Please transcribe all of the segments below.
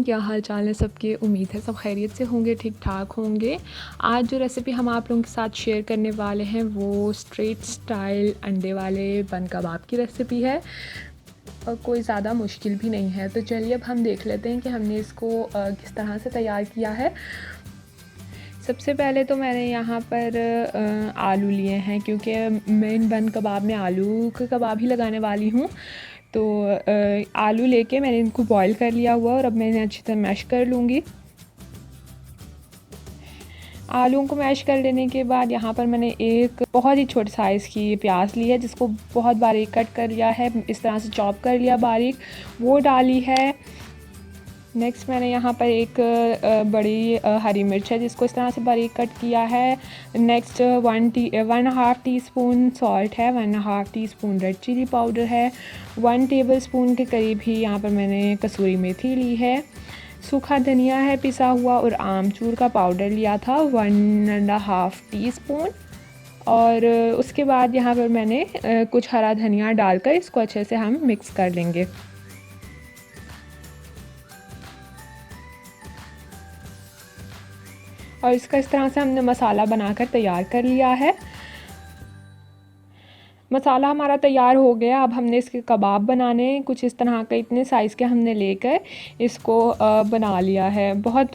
क्या हाल चाल है सबके। उम्मीद है सब खैरियत से होंगे, ठीक ठाक होंगे। आज जो रेसिपी हम आप लोगों के साथ शेयर करने वाले हैं वो स्ट्रीट स्टाइल अंडे वाले बन कबाब की रेसिपी है और कोई ज़्यादा मुश्किल भी नहीं है। तो चलिए अब हम देख लेते हैं कि हमने इसको किस तरह से तैयार किया है। सबसे पहले तो मैंने यहाँ पर आलू लिए हैं, क्योंकि मैं इन बन कबाब में आलू का कबाब ही लगाने वाली हूँ। तो आलू लेके मैंने इनको बॉईल कर लिया हुआ और अब मैं इन्हें अच्छी तरह मैश कर लूँगी। आलूओं को मैश कर लेने के बाद यहाँ पर मैंने एक बहुत ही छोटे साइज़ की प्याज ली है, जिसको बहुत बारीक कट कर लिया है, इस तरह से चॉप कर लिया बारीक, वो डाली है। नेक्स्ट मैंने यहाँ पर एक बड़ी हरी मिर्च है, जिसको इस तरह से बारीक कट किया है। नेक्स्ट 1.5 टीस्पून सॉल्ट है, 1.5 टीस्पून रेड चिली पाउडर है, 1 टेबलस्पून के करीब ही यहाँ पर मैंने कसूरी मेथी ली है। सूखा धनिया है पिसा हुआ और आमचूर का पाउडर लिया था 1.5 टीस्पून। और उसके बाद यहाँ पर मैंने कुछ हरा धनिया डालकर इसको अच्छे से हम मिक्स कर लेंगे। और इसका इस तरह से हमने मसाला बनाकर तैयार कर लिया है। मसाला हमारा तैयार हो गया। अब हमने इसके कबाब बनाने कुछ इस तरह का, इतने साइज़ के हमने लेकर इसको बना लिया है। बहुत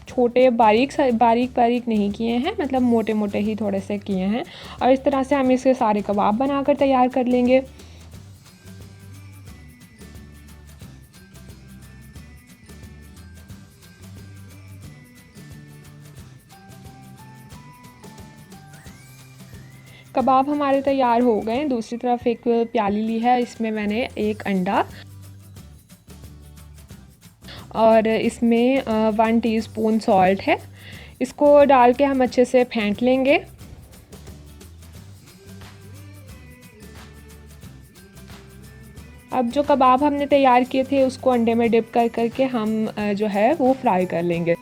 छोटे बारीक बारीक नहीं किए हैं, मतलब मोटे मोटे ही थोड़े से किए हैं। और इस तरह से हम इसके सारे कबाब बनाकर तैयार कर लेंगे। कबाब हमारे तैयार हो गए। दूसरी तरफ एक प्याली ली है, इसमें मैंने एक अंडा और इसमें 1 टीस्पून सॉल्ट है, इसको डाल के हम अच्छे से फेंट लेंगे। अब जो कबाब हमने तैयार किए थे उसको अंडे में डिप कर करके हम जो है वो फ्राई कर लेंगे।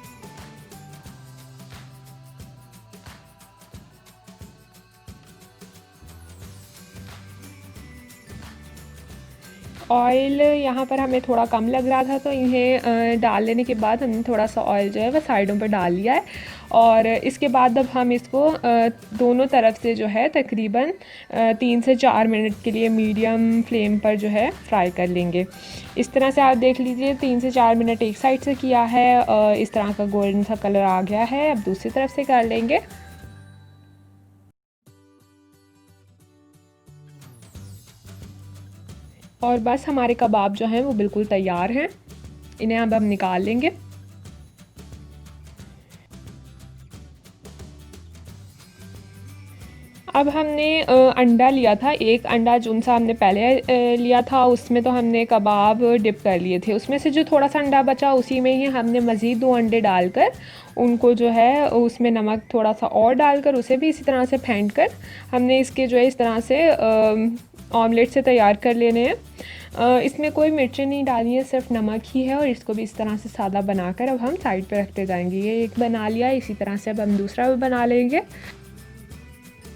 ऑयल यहाँ पर हमें थोड़ा कम लग रहा था, तो इन्हें डाल लेने के बाद हमने थोड़ा सा ऑयल जो है वह साइडों पर डाल लिया है। और इसके बाद अब हम इसको दोनों तरफ से जो है तकरीबन 3 से 4 मिनट के लिए मीडियम फ्लेम पर जो है फ्राई कर लेंगे। इस तरह से आप देख लीजिए 3 से 4 मिनट एक साइड से किया है, इस तरह का गोल्डन सा कलर आ गया है। अब दूसरी तरफ से कर लेंगे। और बस हमारे कबाब जो हैं वो बिल्कुल तैयार हैं, इन्हें अब हम निकाल लेंगे। अब हमने अंडा लिया था, एक अंडा जो सा हमने पहले लिया था उसमें तो हमने कबाब डिप कर लिए थे। उसमें से जो थोड़ा सा अंडा बचा उसी में ही हमने मज़ीद 2 अंडे डालकर उनको जो है उसमें नमक थोड़ा सा और डालकर उसे भी इसी तरह से फेंट कर हमने इसके जो है इस तरह से ऑमलेट से तैयार कर लेने हैं। इसमें कोई मिर्ची नहीं डालनी है, सिर्फ नमक ही है। और इसको भी इस तरह से सादा बनाकर अब हम साइड पे रखते जाएंगे। ये एक बना लिया, इसी तरह से अब हम दूसरा भी बना लेंगे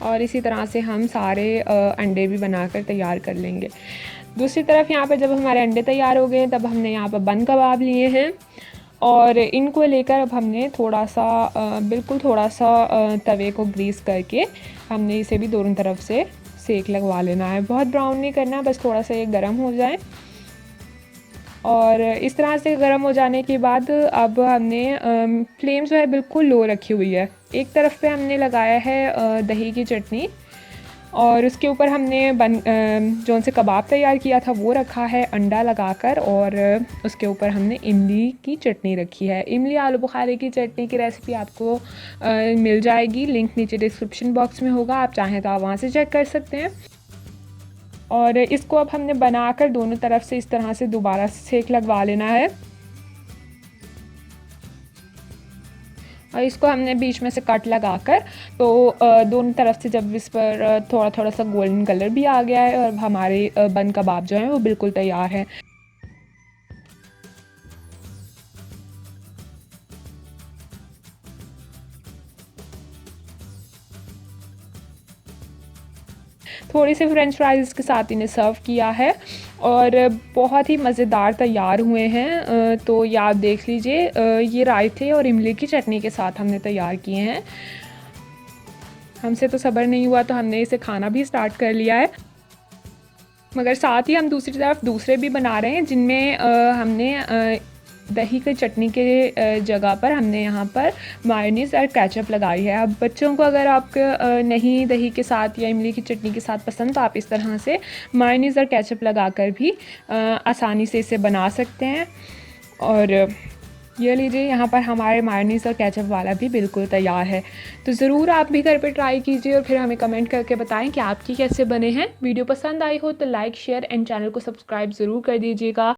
और इसी तरह से हम सारे अंडे भी बनाकर तैयार कर लेंगे। दूसरी तरफ यहाँ पर जब हमारे अंडे तैयार हो गए तब हमने यहाँ पर बन कबाब लिए हैं और इनको लेकर अब हमने थोड़ा सा बिल्कुल थोड़ा सा तवे को ग्रीस करके हमने इसे भी दोनों तरफ से सेक लगवा लेना है। बहुत ब्राउन नहीं करना, बस थोड़ा सा ये गर्म हो जाए। और इस तरह से गर्म हो जाने के बाद अब हमने फ्लेम जो है बिल्कुल लो रखी हुई है। एक तरफ पे हमने लगाया है दही की चटनी और उसके ऊपर हमने जो से कबाब तैयार किया था वो रखा है अंडा लगाकर, और उसके ऊपर हमने इमली की चटनी रखी है। इमली आलू बुखारे की चटनी की रेसिपी आपको मिल जाएगी, लिंक नीचे डिस्क्रिप्शन बॉक्स में होगा, आप चाहें तो आप वहाँ से चेक कर सकते हैं। और इसको अब हमने बनाकर दोनों तरफ से इस तरह से दोबारा सेक लगवा लेना है। और इसको हमने बीच में से कट लगाकर तो दोनों तरफ से जब इस पर थोड़ा थोड़ा सा गोल्डन कलर भी आ गया है और हमारे बन कबाब जो हैं वो बिल्कुल तैयार है। थोड़ी सी फ्रेंच फ्राइज़ के साथ इन्हें सर्व किया है और बहुत ही मज़ेदार तैयार हुए हैं। तो ये आप देख लीजिए, ये रायते और इमली की चटनी के साथ हमने तैयार किए हैं। हमसे तो सब्र नहीं हुआ तो हमने इसे खाना भी स्टार्ट कर लिया है, मगर साथ ही हम दूसरी तरफ दूसरे भी बना रहे हैं जिनमें हमने दही की चटनी के जगह पर हमने यहाँ पर मायोनीज़ और केचप लगाई है। अब बच्चों को अगर आपको नहीं दही के साथ या इमली की चटनी के साथ पसंद, तो आप इस तरह से मायोनीज़ और केचप लगाकर भी आसानी से इसे बना सकते हैं। और ये लीजिए, यहाँ पर हमारे मायोनीज़ और केचप वाला भी बिल्कुल तैयार है। तो ज़रूर आप भी घर पे ट्राई कीजिए और फिर हमें कमेंट करके बताएं कि आपकी कैसे बने हैं। वीडियो पसंद आई हो तो लाइक, शेयर एंड चैनल को सब्सक्राइब ज़रूर कर दीजिएगा।